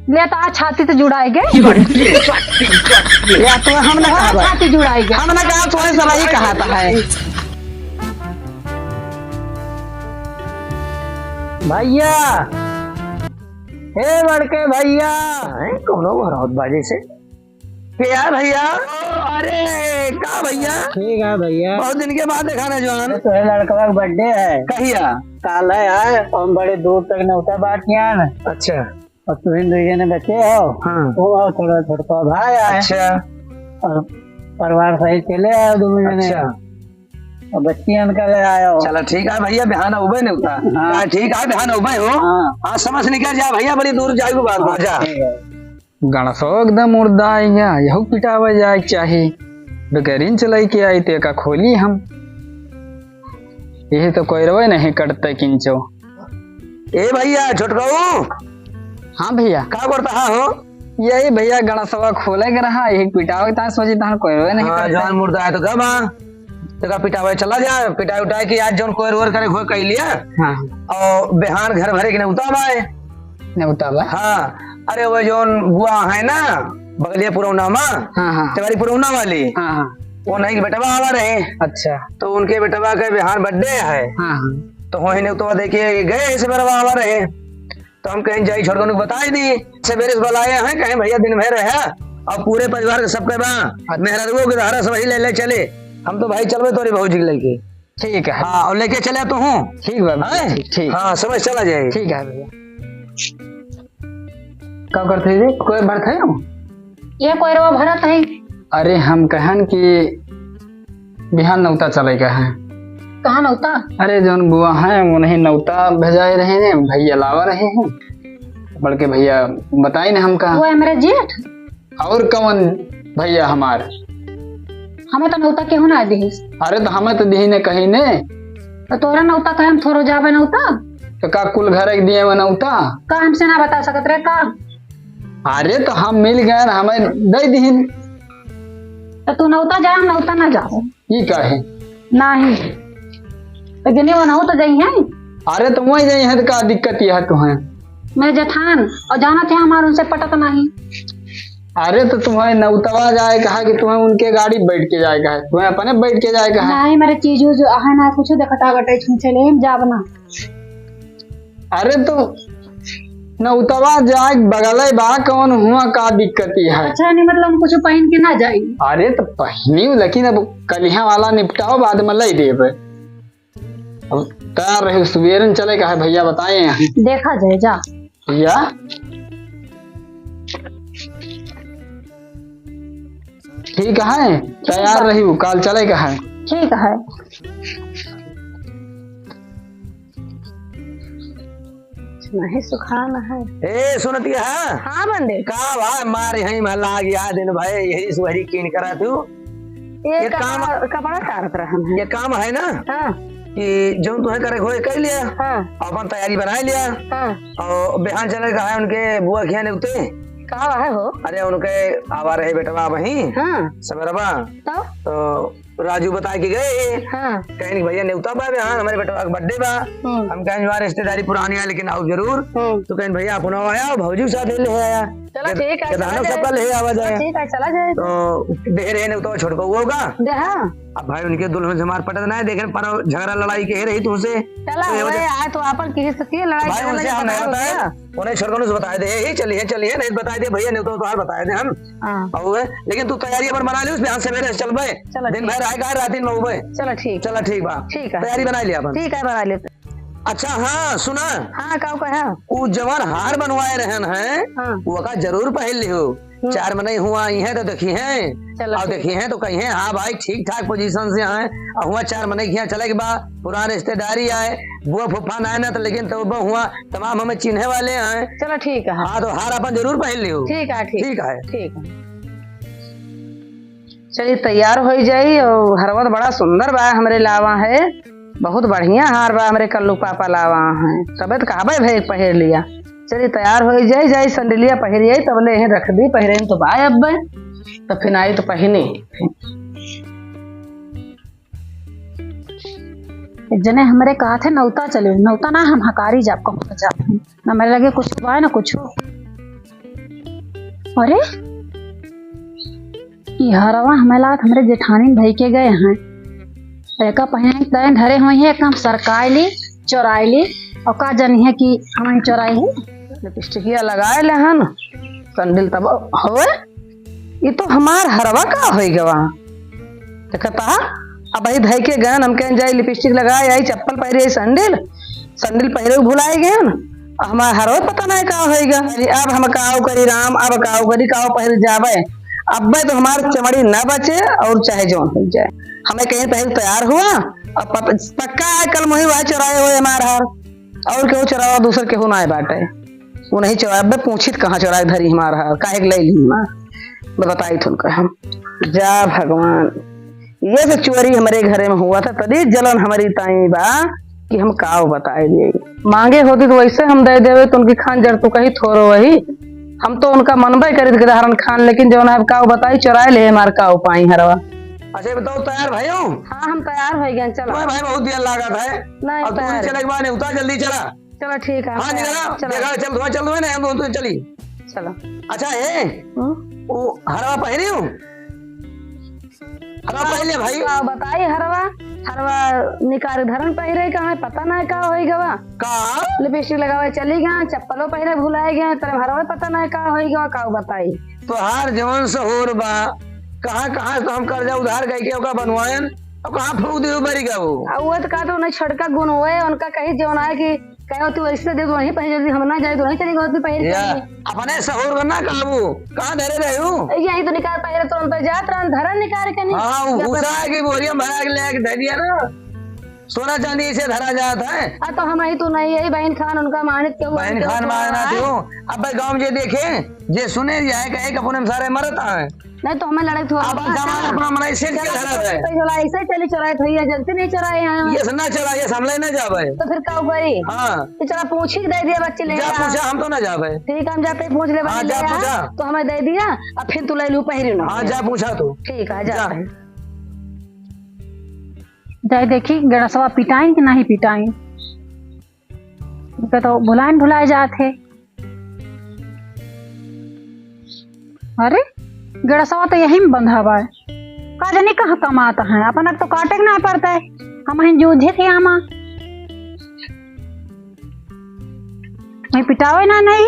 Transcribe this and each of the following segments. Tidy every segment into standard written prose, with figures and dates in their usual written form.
ले तो आज छाती से जुड़ाएंगे या तो हमने कहा छाती जुड़ाएंगे। हमने कहा तुम्हें सलाई कहा था है भैया। हे बड़के भैया कौन हो बाजी से क्या भैया? अरे का भैया? ठीक है भैया, बहुत दिन के बाद देखा ना जवान। तो लड़का का बर्थडे है कहिया? काल है यार, हम बड़े दूर तक नौता बात किया ना। अच्छा, और तुम्हें दो जने बच्चे हो? हाँ। वो थोड़ा छोटा भाई है। अच्छा, और परिवार सही चले आए दोनों जने। अच्छा, और बच्चियां का ले आए हो। चलो ठीक है भैया, बिहान उबे नहीं होता। हाँ ठीक है, बिहान उबे हो। हाँ समझ निकल जा भैया, बड़ी दूर जाएगी बात जा। गणसो एकदम मुर्दा आएगा, यहू पिटावा जाए चाहिए। बेगरीन चलाई के आई ते का खोली हम, यही तो कोई रवे नहीं कटते किंचो। ए भैया छोटकाऊ। हाँ भैया का करता हो? यही भैया गणसवा खोले के रहा, यही पिटावा ता सोची ता कोई रवे नहीं करते। जान मुर्दा है तो कब तो का पिटावा चला जा, पिटाई उठाई के आज जोन कोई रोर करे घोर कह लिया। हाँ, और बिहान घर भरे के नहीं उतार नहीं उतार। हाँ, अरे वो जो बुआ है ना बगलिया पुरौना में। हाँ, तुम्हारी पुरौना वाली। हाँ, वो नहीं बेटवा आवा रहे। अच्छा, तो उनके बेटवा का बिहार बर्थडे है। हाँ, तो वही ने तो देखिए गए से बेरवा आवा रहे, तो हम कहीं जाई छोड़ को बताई दी सवेरे बुलाए हैं, कहीं भैया दिन भर है और पूरे परिवार के सबके बा मेहरा के धारा से वही ले चले। हम तो भाई चलवे तोरी भौजी के लेके। ठीक है। हाँ, और लेके चले तो हूँ। ठीक है ठीक। हाँ समझ चला जाए। ठीक है भैया। क्या करते थे? कोई भरत है ये कोई रवा भरत है। अरे हम कहन कि बिहान नौता चले गए हैं। कहाँ नौता? अरे जोन बुआ है वो नहीं नौता भेजाए रहे हैं, भैया लावा रहे हैं। बड़के भैया बताए ना हमका। वो है मेरे जेठ। और कौन भैया हमारे? हमें तो नौता क्यों ना दी? अरे तो हमें तो दी ने कहीं ने। तो तोरा नौता कहे हम थोड़ो जावे नौता? तो का कुल घर एक दिए में नौता का हमसे ना बता सकत रे का? अरे तो हम मिल गए, हमें दे दीन। तो तू नौता जा, हम नौता ना जाओ। ये काहे? नहीं लेकिन वो नौ तो जाई है। अरे तो वही जाई है तो का दिक्कत है तुम्हें? मेरे जेठान और जाना थे हमारे उनसे पटत नहीं। अरे तो तुम्हें नौतवा जाए कहा कि तुम्हें उनके गाड़ी बैठ के जाएगा है, तुम्हें अपने बैठ के जाएगा है। नहीं मेरे चीजू जो है ना कुछ देखता गटे चले जावना। अरे तो नौतवा जाए बगल बा कौन हुआ का दिक्कत है? अच्छा नहीं मतलब हम कुछ पहन के ना जाए। अरे तो पहनी लेकिन अब कलिया वाला निपटाओ बाद में लै देब। अब तैयार रहे सवेरे चले का है भैया बताए यहाँ। देखा जाए जा भैया। ठीक है तैयार रही हूँ, कल चले का है। ठीक है। नहीं सुखाना है। ए सुनती है? हाँ बंदे का भाई मारे हई महला गया दिन भाई यही सुहरी कीन करा तू। ये काम कपड़ा तारत रहा है। ये काम है ना। हाँ। कि जो तुम्हें करे खोए कर लिया। हाँ। अपन तैयारी बना लिया। हाँ। और बिहान चले का है उनके बुआ खिया ने उते कहा है हो? अरे उनके आवा रहे बेटवा वही। हाँ। सबरवा तो राजू बता के गए। हाँ। कहीं भैया नेवता बा हाँ हमारे बेटा का बर्थडे बा। हम कहीं हमारी रिश्तेदारी पुरानी है लेकिन आओ जरूर। तो कहीं भैया अपना आया भौजी साथ ले आया। चलो ठीक है सबका ले आवा जाए। ठीक है चला जाए। तो दे रहे ने तो छोड़ को होगा। हाँ। अब भाई उनके दुल्हन से मार पटत ना है देखे पर झगड़ा लड़ाई के रही तुमसे। चला आए तो अपन की स्थिति लड़ाई भाई उनसे हम नहीं बताया, उन्हें छोड़ को बताए दे ही चलिए नहीं बताए दे भैया नहीं तो बताए दे हम। लेकिन तू तैयारी पर बना ली उसमें यहाँ से चल भाई दिन भर आएगा रात दिन में। चलो ठीक बा। ठीक है तैयारी बना लिया अपन। ठीक है बना लिया। अच्छा हाँ सुना। हाँ का कहा वो जवान हार बनवाए रहन है। हाँ। वो का जरूर पहन लियो। 4 महीने हुआ ही है तो देखी है और देखी है तो कही है हाँ भाई ठीक ठाक पोजीशन से आए और हुआ 4 महीने यहाँ चले के बाद पुराने रिश्तेदारी आए बुआ फूफा ना ना तो लेकिन तो हुआ तमाम हमें चिन्हे वाले आए। चलो ठीक है। हाँ तो हार अपन जरूर पहन लियो। ठीक है ठीक है। चलिए तैयार हो जाई और हरवत बड़ा सुंदर बा हमरे लावा है, बहुत बढ़िया हार बा हमरे कल्लू पापा लावा है। तबे तो कहबे भाई पहर लिया। चलिए तैयार हो जाई संडलिया पहरिए तब ले रख दी पहरे तो बा अब तो फिर आई तो पहने। जने हमरे कहा थे नौता चले नौता ना हम हकारी जाप को ना मेरे लगे कुछ बा ना कुछ अरे ई हरवा हमेला हमरे जेठानी धई के गए हैं। एका पहने तैन धरे हुए हैं, एकदम सरकायली चोराइली और का जानी है कि हमें चोराई है। लिपस्टिकिया लगाए ले हन संडिल तब होए। ये तो हमार हरवा का होई गवा देखता। अब भाई धई के गन हम कह जाई लिपस्टिक लगाए आई चप्पल पहरे आई संडिल पहरे भुलाए गए न। हमार हरवा पता नहीं का होएगा। अब हम काव करी राम, अब काव करी काव पहर जावे। अब तो हमार चमड़ी न बचे और चाहे जो हो जाए। हमें कहीं पहले तैयार हुआ अब पक्का है कल मोही वह चुराए हुए हमार हार और केहू चुरावा दूसर केहू ना बाटे। वो नहीं चुराया अब पूछित कहाँ चुराए धरी हमार हार काहे ले ली मैं बताई तुमको हम। जा भगवान ये सब चोरी हमारे घरे में हुआ था तभी जलन हमारी ताई बा कि हम काव बताए दिए। मांगे होती तो वैसे हम दे देवे तो उनकी खान जर तो कही थोरो वही हम तो उनका मनबे करी थे हरन खान, लेकिन जो ना काव बताई चुराए ले हमार काव पाई हरवा। अच्छा बताओ तैयार भाई हो? हाँ हम तैयार हो गए। चलो भाई बहुत देर लगा था नहीं अब तू चले के बाद उतार जल्दी चला। चलो ठीक है। हाँ निकला चलो देखा चल दो ना हम तो चली। चलो अच्छा है वो हरवा पहनी हूँ हरवा पहले भाई का बताई हरवा निकार धरन पहिरे का है पता नहीं का होई गवा। का लिपस्टिक लगावे चली गया चप्पलों पहरे भुलाए गए तेरे हरवा पता नहीं का होई गवा का बताई। तो हार जवन सहूर बा कहाँ कहाँ तो हम कर्जा उधार गए के ओका बनवायन अब कहाँ फूक दे बरी का वो तो का तो उन्हें छड़का गुण हुए उनका कहीं जो है कि कहो तू ऐसे दे तो वहीं पहले जल्दी हम ना जाए तो नहीं चलेगा उतनी पहले अपने सहूर करना काबू कहाँ धरे रहे हूँ यही तो निकाल पहले तुरंत जात रहा धरन निकाल के नहीं। हाँ घुसा की बोरिया भरा के ले धर दिया ना सोना चांदी से धरा जाता है। तो हम ही तो नहीं है बहन खान उनका मानित क्यों बहन खान मारना क्यों अब भाई गाँव जे देखे जे सुने जाए कहे कपूर सारे मरता है नहीं तो हमें लड़ाई हुआ अपना मनाई से ऐसे चली चुराई थी जल्दी नहीं चुराए ये ना चला ये हमले न जावे तो फिर क्या करी। हाँ चला पूछ ही दे दिया बच्चे ले जा पूछा हम तो ना जावे। ठीक हम जाते पूछ ले हाँ, जा पूछा तो हमें दे दिया अब फिर तू ले लू पहरी ना। हाँ जा पूछा तू ठीक है जा जाए देखी गणसवा पिटाई कि नहीं पिटाई तो भुलाए जाते। अरे गणसवा तो यही में बंधा हुआ है का जाने कहाँ कमाता है अपन तो काटे ना पड़ता है हम जूझे थे आमा मैं पिटावे ना नहीं।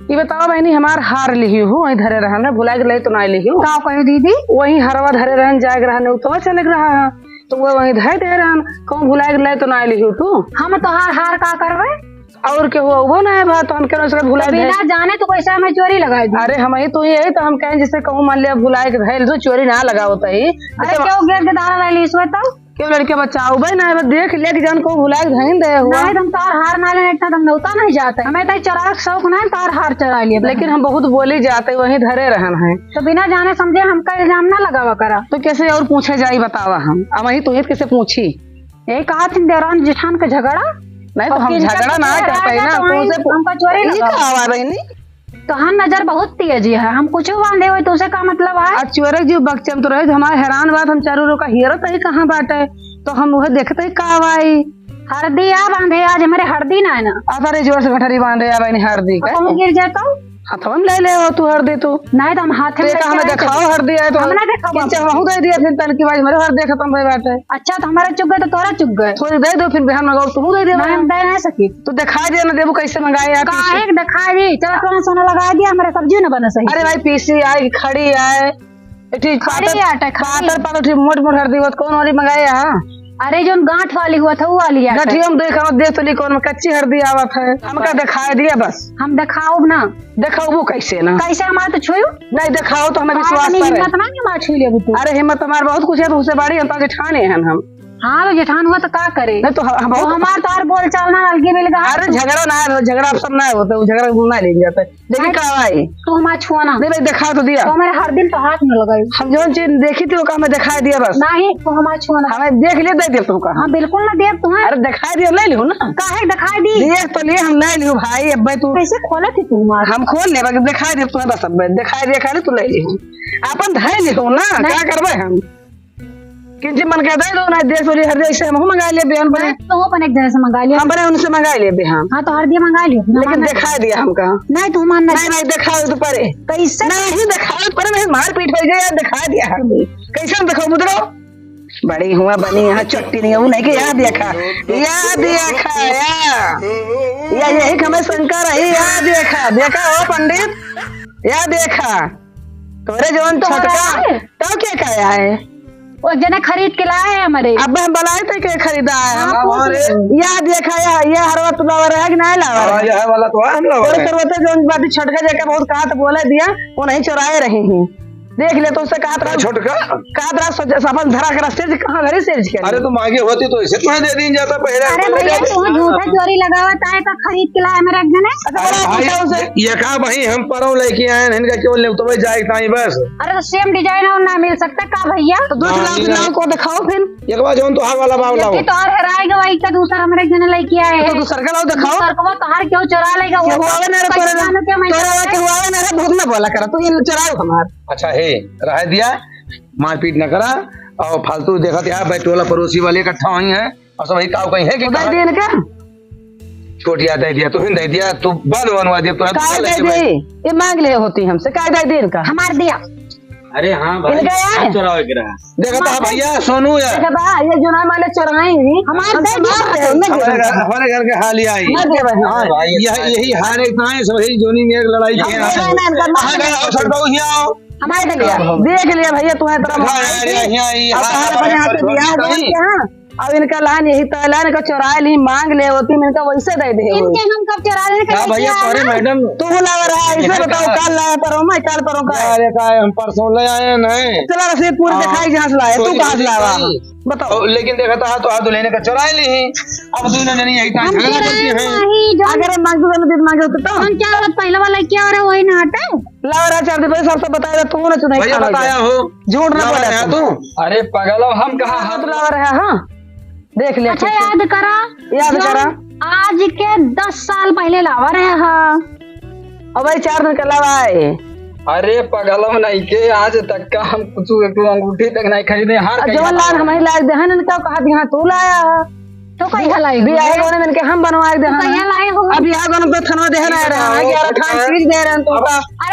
ये बताओ बहनी हमार हार ली हूँ वही धरे रहन भुला के ले तो ना ली हूँ का कहो दीदी वही हरवा धरे रहन जाग रहन तो चले रहा है तो वो वही धरे दे रहन कहूँ भुला के ले तो ना ली हूँ तू हम तो हार का करवे और के वो ना है बात हम क्या भुला बिना जाने तो कैसे हमें चोरी लगाई। अरे हम ही तो ये तो हम कहें जैसे कहूँ मान लिया भुलाए के धैल तो चोरी ना लगाओ तो ही। अरे क्यों गेट के दाना ले इसमें तो क्यों लड़के बचाओ भाई ना देख ले कि जान को भुलाए धैन दे हुआ नहीं तुम तार हार ना लेने इतना तुम नौता नहीं जाते हमें तो चरा शौक नहीं तार हार चरा लिए लेकिन हम बहुत बोली जाते वही धरे रहन है तो बिना जाने समझे हमका इल्जाम ना लगावा करा तो कैसे और पूछे जाई बतावा हम वही तो कैसे पूछी यही कहा थी देवरान जेठान का झगड़ा नहीं तो हम झगड़ा ना करते ना हमका चोरी बहनी तो हम नजर बहुत तेज है हम कुछ बांधे हुए तो उसे का मतलब है चोरक जी बक्चम तो रहे हमारे हैरान बात हम चारों रो का हीरो तो ही कहाँ बाटे तो हम वह देखते ही का आई हरदी आ बांधे आज हमारे हरदी ना है ना अरे जोर से गठरी बांधे आ बहनी हरदी गिर जाता हूँ हाथों में ले ले हो तू हरदी तू नहीं तो हम हाथ में हमें दिखाओ हरदी है तो हमने देखा वहू दे दिया फिर तन की बाज मेरे हरदी खत्म हो बाटे। अच्छा तो हमारे चुग गए तो तोरा चुग गए थोड़ी दे दो फिर बिहान मंगाओ तू दे दे हम दे नहीं सकी तू दिखा दे ना देबू कैसे मंगाए आप काहे दिखा दी चलो तुमने सोना लगा दिया हमारे सब्जी न बने सही। अरे भाई पीसी आए खड़ी आए ठीक खड़ी आटा पातर पातर मोट मोट हरदी बात कौन वाली मंगाए हां अरे जो गांठ वाली हुआ था वो वाली है गठिया में देखा देख तो ली कौन कच्ची हरदी आवत है हमका दिखाई दिया बस हम दिखाओ ना दिखाओ वो कैसे ना कैसे हमारे तो छुयो नहीं दिखाओ तो हमें विश्वास करे हिम्मत ना हमारे छू ले तू अरे हिम्मत हमारे बहुत कुछ है तो उसे बाड़ी हम ठाने हैं हम हाँ तो जेठान हुआ तो का करे नहीं तो हमारे तार बोल चालना अलगे मिल गया। अरे झगड़ा ना है झगड़ा अब सब ना होता है झगड़ा ना ले जाता है लेकिन का भाई तू हमारा छुआ ना नहीं भाई दिखा तो दिया तो हमारे हर दिन तो हाथ में लगाई हम जो चीज देखी थी वो का हमें दिखाई दिया बस नहीं तो हमारा छुआ ना हमें देख लिया दे दिया तुमका हाँ बिल्कुल ना देख तुम्हें अरे दिखाई दिया ले लियो ना काहे दिखाई दी देख तो लिए हम ले लियो भाई अब भाई तू कैसे खोला थी तू हम खोल ले बाकी दिखाई दिया तुम्हें बस अब दिखाई दिया खाली तू ले लियो अपन धै लियो ना क्या करबे हम किंची मन कहता है दो ना देख बोली हर जैसे हम मंगा लिए बेहन बने तो वो अपन एक जगह से मंगा लिया। हम बने उनसे मंगा लिए बेहन। हाँ तो हर दिया मंगा लिया लेकिन दिखा दिया हम कहा नहीं तो मानना नहीं नहीं दिखाओ तो परे कैसे नहीं दिखाओ पर मैं मार पीट हो गया दिखा दिया हम कैसे दिखाओ मुद्रो बड़ी हुआ बनी यहाँ चट्टी नहीं हूँ नहीं कि याद देखा या यही हमें शंकर है याद देखा हो पंडित या देखा तोरे जवन तो छटका तो क्या कहा है वो जने खरीद के लाए हैं हमारे। अब हम बनाए थे क्या खरीदा है या देखा या हरवा तो लावर है कि नहीं लावर यह वाला तो हम लोग थोड़े करवते जो बात छटका जगह बहुत कहा तो बोले दिया वो नहीं चुराए रहे हैं देख ले तो उससे कहा छोटका सफल धरा कर सेज कहाँ घरे सेज के अरे तुम आगे होती तो इसे तुम्हें दे दी जाता पहले। अरे भैया तू झूठा चोरी लगावत है का खरीद के लाए मेरे एक जने। ये कहा भाई हम परों लेके आए हैं इनका क्यों ले तो भाई जाए ताई बस। अरे तो सेम डिजाइन और ना मिल सकता का भैया तो दूसरा नाम को दिखाओ फिर एक बार जो तो हार वाला बाव लाओ तो और हराएगा वही का दूसरा हमारे एक जने लेके आए तो दूसरा का लाओ दिखाओ सरकवा तो हर क्यों चुरा लेगा वो हुआ ना तोरा हुआ ना बहुत ना बोला करा तू ये चुराओ हमार। अच्छा है रह दिया मारपीट न करा और फालतू देखा यार भाई टोला पड़ोसी वाले इकट्ठा हुई है और सब काव कहीं है कि दिन का छोटिया दे दिया तो फिर दे दिया तू बनवा दिया तो ये मांग ले होती हमसे का दिन का हमार दिया। अरे हाँ भाई चुराव गिरा देखा था भैया सोनू यार ये जो नाम वाले चुराएंगे हमारे घर के हाल ही आई यही हार एक सही जोनी में एक लड़ाई हमारे देख लिया भैया तुम्हें अब इनका लान यही तो लान का चुरा ली मांग ले होती इनका वैसे दे दे इनके हम कब चुरा लेने भैया सॉरी मैडम तू लावा रहा ऐसे बताओ कल लाया पर मैं कल पर का अरे का हम परसों ले आए नहीं चला रसीद पूरी दिखाई जहां से लाया तू कहां से लावा बताओ। लेकिन देखा था तो हाथ लेने का चुरा ली अब दूसरा नहीं यही टाइम करती है अगर मांग दो दिन मांगे तो हम क्या औरत पहले वाला क्या हो रहा वही ना हटे लावा रहा 4 दिन पहले सबसे बताया तू ना चुनाई भैया बताया हो झूठ ना बोला तू अरे पगलो हम कहा हाथ लावा रहा हां देख लिया। अच्छा याद करा आज के 10 साल पहले लावा रहे हाँ अब भाई 4 दिन का लावा है। अरे पगलो नहीं के आज तक का हम कुछ अंगूठी तक नहीं खरीदे हर जवन लाल हमारी लायक दहन इनका कहा यहाँ तू लाया तो कहीं लाई भी आए गोने मिलके हम बनवाए दे कहीं लाई हो अब यहाँ गोने पे थनवा दे रहा है 11 खान चीज दे रहे हैं तो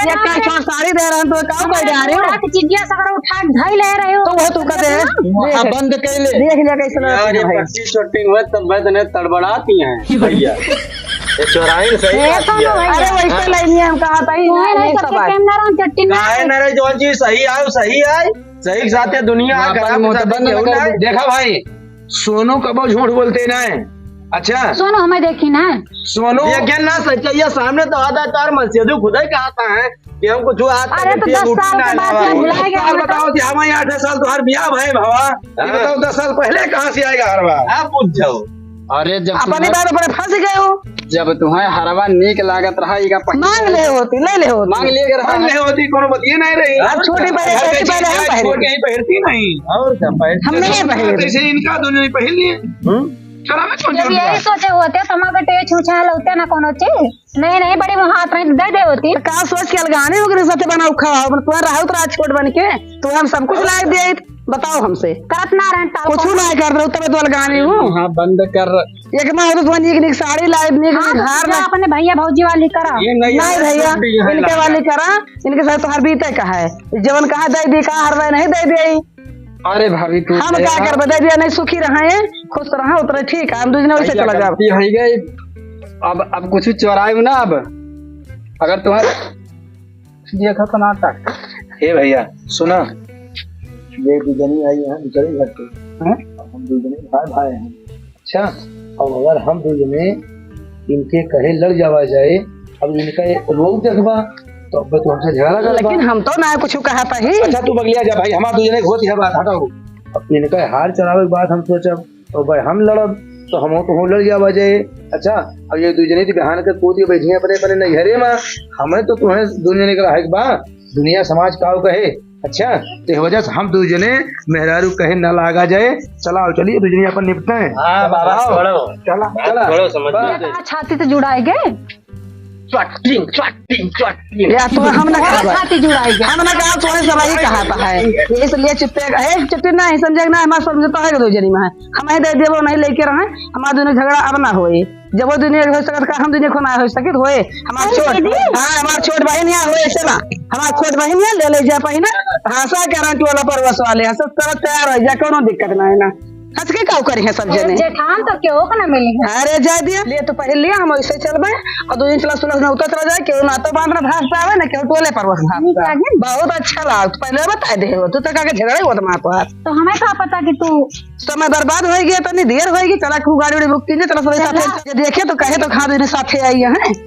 ये का छोड़ साड़ी दे रहे हैं तो काम कर जा रहे हो रात चिड़िया सगड़ा उठा ढाई ले रहे हो तो वो तू कहते हैं बंद कर ले देख लिया कैसे लगा यार ये पट्टी छोटी हुए तब मैं तने तड़बड़ाती हैं भैया ये चौराहे सही अरे वैसे लाइन हम कहा था ही सब कैमरा ऑन चट्टी ना काहे ना रे जो चीज सही आए सही के साथ है दुनिया देखा भाई सोनू कब झूठ बोलते ना है। अच्छा सोनू हमें देखी ना सोनू ये ना सच्चाई सामने तो आधा तार मस्जिद खुद ही कहता है कि हम कुछ अरे तो 10 साल के बाद भुला गया बताओ कि हमारे 8 साल तो हर ब्याह भाई भावा ये बताओ 10 साल पहले कहाँ से आएगा हर बार आप पूछ जाओ। अरे जब अपनी बात पर फंस गए हो जब तुम्हें हरवा नीक लागत रहा मांग ले होती ले ले होती मांग ले मांग ले होती कोनो बतिए नहीं रही अब छोटी पहले हम पहनती नहीं और क्या हम नहीं पहनते ऐसे इनका दोनों नहीं पहन लिए जब यही सोचे होते तो हमारे टे छूछा होते ना कोनो चीज नहीं बड़ी हाथ में दे दे होती कहा सोच के अलगाने हो गए सत्य बनाओ खाओ तुम्हारा रहा तो राजकोट बन के तो हम सब कुछ लायक दिए बताओ हमसे करत ना रहे कुछ नहीं कर रहे तब तो अलगाने हूँ हाँ बंद कर एक ना हो तो तुम्हारी निक साड़ी लाइव निक घर अपने भैया भौजी वाली करा नहीं भैया इनके वाली करा इनके साथ तो हर बीते का है जवन कहा दे दी कहा हर नहीं दे दी अरे भाभी तू हम क्या कर बता दिया नहीं सुखी रहे खुश रहा उतरे ठीक है हम दूसरे वैसे चला जाओ हो गई अब कुछ चौराहे ना अब अगर तुम्हारे देखा तो नाटक हे भैया सुना ये दुजनी आई है दूसरे घर पे हम दुजने भाई हैं। अच्छा अब अगर हम दुजने इनके कहे लग जावा जाए अब इनका रोग देखबा तो अब तो हमसे झगड़ा कर लेकिन हम तो ना कुछ कहा था ही। अच्छा तू बगलिया जा भाई हमारा दुजने होती है बात हटाओ अब इनका हार चढ़ावे के बाद हम सोचब तो भाई हम लड़ब तो हम तो लड़ जावा जाए। अच्छा अब ये दुजने की बहान के कूद के बैठिए अपने अपने नैहरे में हमें तो तुम्हें दुनिया निकला है बा दुनिया समाज का कहे। अच्छा तो वजह से हम दूजने मेहरारू कहे न लागा जाए चलाओ चलिए दूजने अपन निपटते हैं। हाँ बाबा चला चला समझ छाती से जुड़ाए गए या तो हम ना कहा खाती जुड़ाई गए हम ना कहा सोने सब ही कहा है इसलिए चुप्पे है चुप्पी नहीं समझे ना हमारा समझता है दो जनी में हमें दे देवो नहीं लेके रहे हमारा दोनों झगड़ा अब ना होए जब वो दुनिया हो सकत का हम दुनिया को ना हो सकित होए हमार छोट हां हमार छोट बहन यहाँ होए से ना हमार छोट बहन यहाँ ले जा पाई ना भाषा गारंटी वाला परवस वाले हंस तरह तैयार हो जा कोनो दिक्कत ना है ना हंस के का करी है सब जने जेठान तो क्यों का ना मिली है अरे जा दिया ले तो पहले लिया हम ऐसे चलबे और दो दिन चला सुलह ना उतर जाए क्यों ना तो बांधना भाग पे आवे ना क्यों टोले पर वहां बहुत अच्छा लाग पहले बता दे तू तो का झगड़ा होत मां तो तो हमें क्या पता कि तू समय बर्बाद हो गया तो नहीं देर होगी चला खूब गाड़ी बुक कीजिए चला सब साथ देखे तो कहे तो खा देने साथे आई है